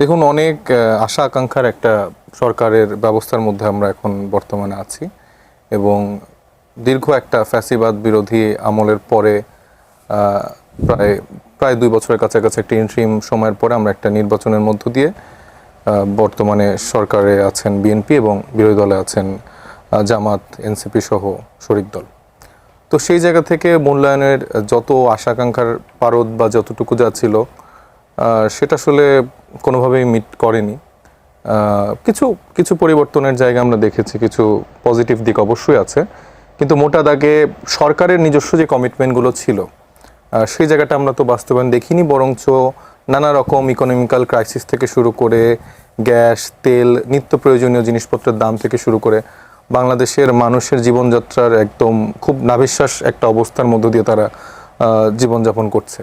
দেখুন, অনেক আশা আকাঙ্ক্ষার একটা সরকারের ব্যবস্থার মধ্যে আমরা এখন বর্তমানে আছি এবং দীর্ঘ একটা ফ্যাসিবাদ বিরোধী আমলের পরে আহ, প্রায় প্রায় 2 বছরের কাছাকাছি একটা ইন্ট্রিম সময়ের পরে আমরা একটা নির্বাচনের মধ্য দিয়ে বর্তমানে সরকারে আছেন বিএনপি এবং বিরোধী দলে আছেন জামাত, এনসিপি সহ শরিক দল। তো সেই জায়গা থেকে মূল্যায়নের যত আশা আকাঙ্ক্ষার পারদ বা যতটুকু যা ছিল সেটা আসলে কোনোভাবেই মিট করেনি। কিছু কিছু পরিবর্তনের জায়গা আমরা দেখেছি, কিছু পজিটিভ দিক অবশ্যই আছে, কিন্তু মোটা দাগে সরকারের নিজস্ব যে কমিটমেন্টগুলো ছিল সেই জায়গাটা আমরা তো বাস্তবায়ন দেখিনি, বরঞ্চ নানা রকম ইকোনমিক্যাল ক্রাইসিস থেকে শুরু করে গ্যাস, তেল, নিত্য প্রয়োজনীয় জিনিসপত্রের দাম থেকে শুরু করে বাংলাদেশের মানুষের জীবনযাত্রার একদম খুব নাভিশ্বাস একটা অবস্থার মধ্য দিয়ে তারা জীবনযাপন করছে।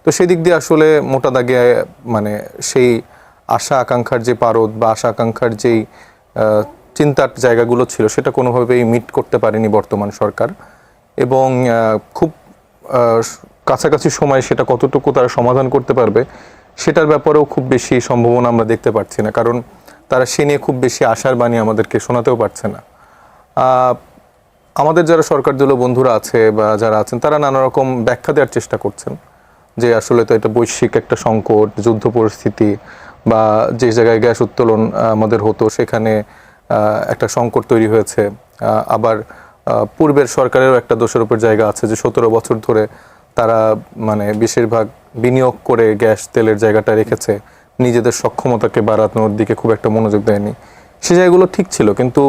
তো সেই দিক দিয়ে আসলে মোটা দাগে মানে সেই আশা আকাঙ্ক্ষার যে পারদ বা আশা আকাঙ্ক্ষার যেই চিন্তার জায়গাগুলো ছিল সেটা কোনোভাবেই মিট করতে পারেনি বর্তমান সরকার। এবং খুব কাছাকাছি সময় সেটা কতটুকু তারা সমাধান করতে পারবে সেটার ব্যাপারেও খুব বেশি সম্ভাবনা আমরা দেখতে পাচ্ছি না, কারণ তারা সে নিয়ে খুব বেশি আশার বাণী আমাদেরকে শোনাতেও পারছে না। আমাদের যারা সরকার দলীয় বন্ধুরা আছে বা যারা আছেন তারা নানা রকম ব্যাখ্যা দেওয়ার চেষ্টা করছেন যে আসলে তো এটা বৈশ্বিক একটা সংকট, যুদ্ধ পরিস্থিতি, বা যে জায়গায় গ্যাস উত্তোলন আমাদের হতো সেখানে একটা সংকট তৈরি হয়েছে। আবার পূর্বের সরকারেরও একটা দোষের উপর জায়গা আছে যে 17 বছর ধরে তারা মানে বেশিরভাগ বিনিয়োগ করে গ্যাস তেলের জায়গাটা রেখেছে, নিজেদের সক্ষমতাকে বাড়ানোর দিকে খুব একটা মনোযোগ দেয়নি। সে জায়গাগুলো ঠিক ছিল, কিন্তু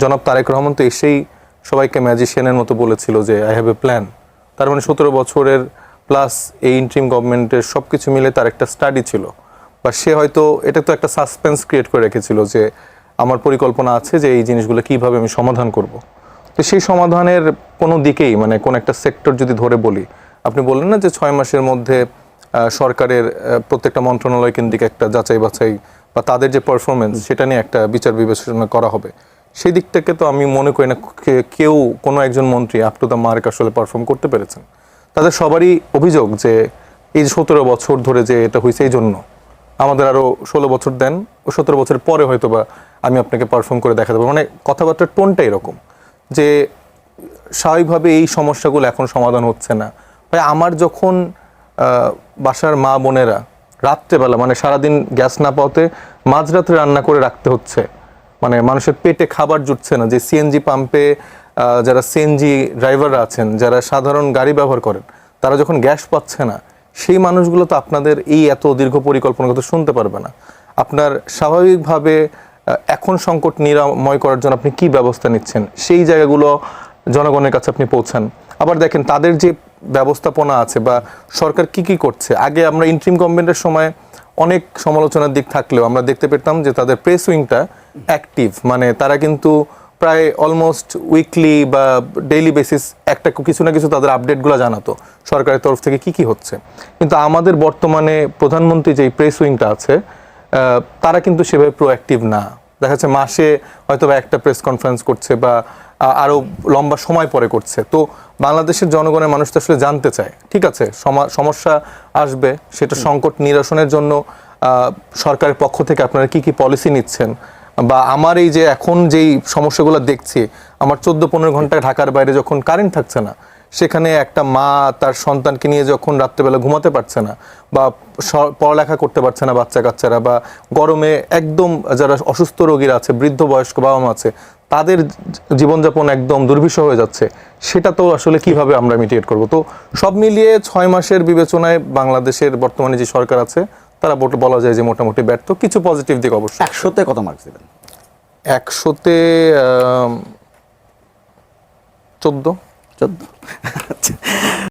জনাব তারেক রহমান তো এসেই সবাইকে ম্যাজিশিয়ানের মতো বলেছিল যে আই হ্যাভ এ প্ল্যান। তার মানে 17 বছরের প্লাস এই ইন্ট্রিম গভর্নমেন্টের সব কিছু মিলে তার একটা স্টাডি ছিল, বা সে হয়তো এটা তো একটা সাসপেন্স ক্রিয়েট করে রেখেছিল যে আমার পরিকল্পনা আছে যে এই জিনিসগুলো কিভাবে আমি সমাধান করব। তো সেই সমাধানের কোনো দিকেই মানে কোন একটা সেক্টর যদি ধরে বলি, আপনি বললেন না যে 6 মাসের মধ্যে সরকারের প্রত্যেকটা মন্ত্রণালয় কেন্দ্রিক একটা যাচাই বাছাই বা তাদের যে পারফরমেন্স সেটা নিয়ে একটা বিচার বিবেচনা করা হবে, সেই দিক থেকে তো আমি মনে করি না কেউ কোনো একজন মন্ত্রী আপ টু দ্য মার্ক আসলে পারফর্ম করতে পেরেছেন। তাদের সবারই অভিযোগ যে এই 17 বছর ধরে যে এটা হয়েছে এই জন্য আমাদের আরও 16 বছর দেন, ও 17 বছর পরে হয়তো বা আমি আপনাকে পারফর্ম করে দেখাতে পারবো। মানে কথাবার্তার টোনটা এরকম যে স্বাভাবিকভাবে এই সমস্যাগুলো এখন সমাধান হচ্ছে না। ভাই, আমার যখন বাসার মা বোনেরা রাত্রেবেলা মানে সারাদিন গ্যাস না পাওয়াতে মাঝরাতে রান্না করে রাখতে হচ্ছে, মানে মানুষের পেটে খাবার জুটছে না, যে সিএনজি পাম্পে যারা সিএনজি ড্রাইভাররা আছেন, যারা সাধারণ গাড়ি ব্যবহার করেন, তারা যখন গ্যাস পাচ্ছে না, সেই মানুষগুলো তো আপনাদের এই এত দীর্ঘ পরিকল্পনার কথা শুনতে পারবে না। আপনার স্বাভাবিকভাবে এখন সংকট নিরাময় করার জন্য আপনি কি ব্যবস্থা নিচ্ছেন সেই জায়গাগুলো জনগণের কাছে আপনি পৌঁছান। আবার দেখেন তাদের যে ব্যবস্থাপনা আছে বা সরকার কি কি করছে। আগে আমরা ইন্ট্রিম গভর্নমেন্টের সময় অনেক সমালোচনার দিক থাকলেও আমরা দেখতে পেতাম যে তাদের প্রেস উইংটা অ্যাক্টিভ, মানে তারা কিন্তু প্রায় অলমোস্ট উইকলি বা ডেইলি বেসিস একটা কিছু না কিছু তাদের আপডেটগুলো জানাতো সরকারের তরফ থেকে কি কি হচ্ছে। কিন্তু আমাদের বর্তমানে প্রধানমন্ত্রী যেই প্রেস উইংটা আছে তারা কিন্তু সেভাবে প্রোঅ্যাক্টিভ না। দেখা যাচ্ছে মাসে হয়তো বা একটা প্রেস কনফারেন্স করছে বা আরও লম্বা সময় পরে করছে। তো বাংলাদেশের জনগণের মানুষ তো আসলে জানতে চায়, ঠিক আছে সমস্যা আসবে, সেটা সংকট নিরসনের জন্য সরকারের পক্ষ থেকে আপনারা কি কি পলিসি নিচ্ছেন, বা আমার এই যে এখন যেই সমস্যাগুলো দেখছি, আমার 14-15 ঘন্টা ঢাকার বাইরে যখন কারেন্ট থাকছে না, সেখানে একটা মা তার সন্তানকে নিয়ে যখন রাত্রেবেলা ঘুমাতে পারছে না বা পড়ালেখা করতে পারছে না বাচ্চা কাচ্চারা, বা গরমে একদম যারা অসুস্থ রোগীরা আছে, বৃদ্ধ বয়স্ক বাবা মা আছে, তাদের জীবনযাপন একদম দুর্বিষহ হয়ে যাচ্ছে, সেটা তো আসলে কিভাবে আমরা মিটিগেট করব। তো সব মিলিয়ে 6 মাসের বিবেচনায় বাংলাদেশের বর্তমানে যে সরকার আছে তারা বলা যায় যে মোটামুটি ব্যর্থ। কিছু পজিটিভ দিক অবশ্যই। 100-তে কত মার্কস দেবেন? 100-তে 14। 14। আচ্ছা,